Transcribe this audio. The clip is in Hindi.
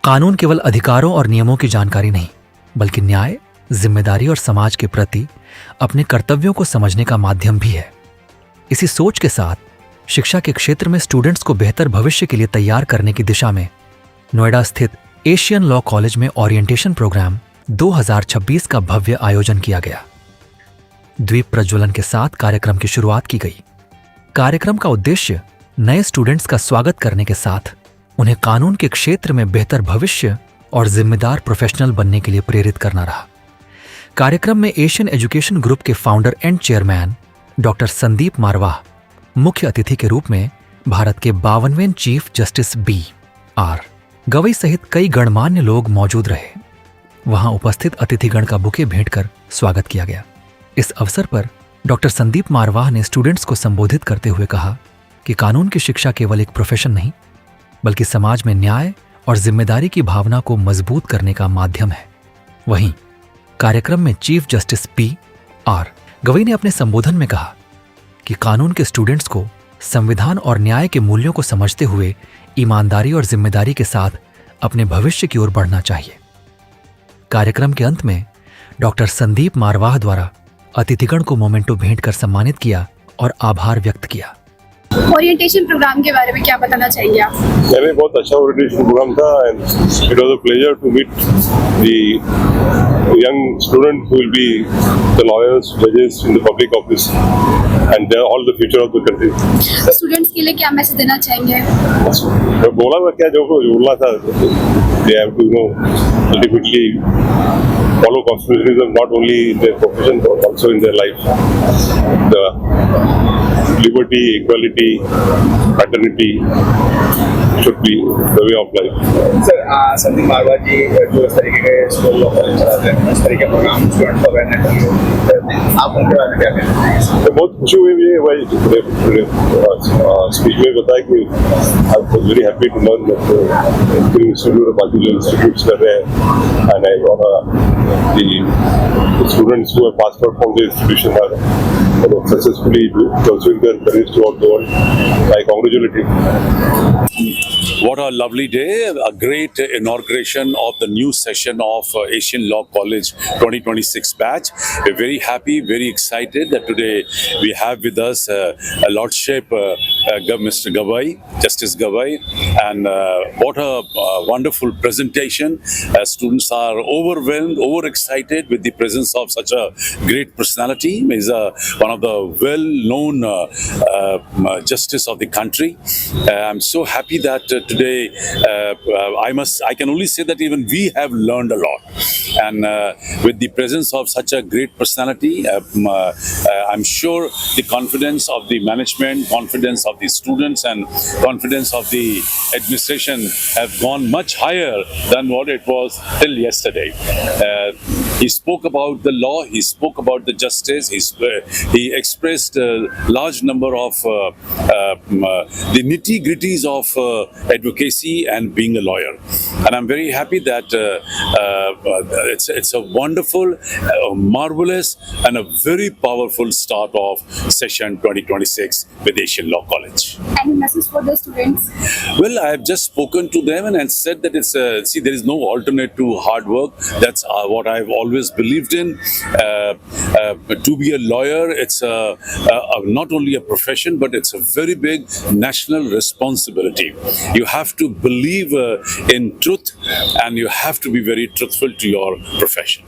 कानून केवल अधिकारों और नियमों की जानकारी नहीं, बल्कि न्याय, जिम्मेदारी और समाज के प्रति अपने कर्तव्यों को समझने का माध्यम भी है। इसी सोच के साथ शिक्षा के क्षेत्र में स्टूडेंट्स को बेहतर भविष्य के लिए तैयार करने की दिशा में नोएडा स्थित एशियन लॉ कॉलेज में ओरिएंटेशन प्रोग्राम 2026 का भव्य आयोजन किया गया। द्वीप प्रज्वलन के साथ कार्यक्रम की शुरुआत की गई। कार्यक्रम का उद्देश्य नए स्टूडेंट्स का स्वागत करने के साथ उन्हें कानून के क्षेत्र में बेहतर भविष्य और जिम्मेदार प्रोफेशनल बनने के लिए प्रेरित करना रहा। कार्यक्रम में एशियन एजुकेशन ग्रुप के founder and chairman doctor Sandeep Marwah मुख्य अतिथि के रूप में भारत के 52वें चीफ जस्टिस B.R. गवई सहित कई गणमान्य लोग मौजूद रहे। वहां उपस्थित अतिथिगण का बुके भेंट कर स्वागत किया गया। इस अवसर पर डॉक्टर संदीप मारवाह ने स्टूडेंट्स को संबोधित करते हुए कहा कि कानून की शिक्षा केवल एक प्रोफेशन नहीं, बल्कि समाज में न्याय और जिम्मेदारी की भावना को मजबूत करने का माध्यम है। वहीं कार्यक्रम में चीफ जस्टिस B.R. गवई ने अपने संबोधन में कहा कि कानून के स्टूडेंट्स को संविधान और न्याय के मूल्यों को समझते हुए ईमानदारी और जिम्मेदारी के साथ अपने भविष्य की ओर बढ़ना चाहिए। कार्यक्रम के अंत में डॉक्टर संदीप मारवाह द्वारा अतिथिगण को मोमेंटो भेंट कर सम्मानित किया और आभार व्यक्त किया। ओरिएंटेशन प्रोग्राम के बारे में क्या बताना चाहेंगे आप? मैंने बहुत अच्छा ओरिएंटेशन प्रोग्राम था and it was a pleasure to meet the young student who will be the lawyers, जजेस in the public office and they are all the future of the country. Students के लिए क्या मैसेज देना चाहेंगे? मैं बोला था क्या जो बोलना था, they have to no ultimately follow constitutionalism not only in their profession but also in their life. The liberty, equality, fraternity should be the way of life. Sir Sandeep Marwah ji जो इस तरीके के स्कूल लॉ कॉलेज चलाते हैं, इस तरीके के प्रोग्राम स्टूडेंट्स को अवेयरनेस करते हैं, आप उनके बारे में क्या कहना चाहेंगे? बहुत खुशी हुई है भाई स्पीच में बताया कि I was very happy to learn that institute और बाकी जो इंस्टीट्यूट्स कर रहे हैं and I want the students who have passed out from the institution are successfully pursuing their careers throughout the world. I congratulate you. What a lovely day, a great inauguration of the new session of Asian Law College 2026 batch. We're very happy, very excited that today we have with us Lordship Mr. Gavai, Justice Gavai, and what a wonderful presentation. Students are overwhelmed, overexcited with the presence of such a great personality. He's one of the well-known justice of the country. I'm so happy that today I can only say that even we have learned a lot, and with the presence of such a great personality, I'm sure the confidence of the management, confidence of the students and confidence of the administration have gone much higher than what it was till yesterday. He spoke about the law, he spoke about the justice, he expressed a large number of the nitty-gritties of advocacy and being a lawyer. And I'm very happy that it's a wonderful, marvelous and a very powerful start of session 2026 with Asian Law College. Any message for the students? Well, I have just spoken to them and said that it's there is no alternate to hard work. That's what I've always believed in. To be a lawyer, it's not only a profession, but it's a very big national responsibility. You have to believe in truth, and you have to be very truthful to your profession.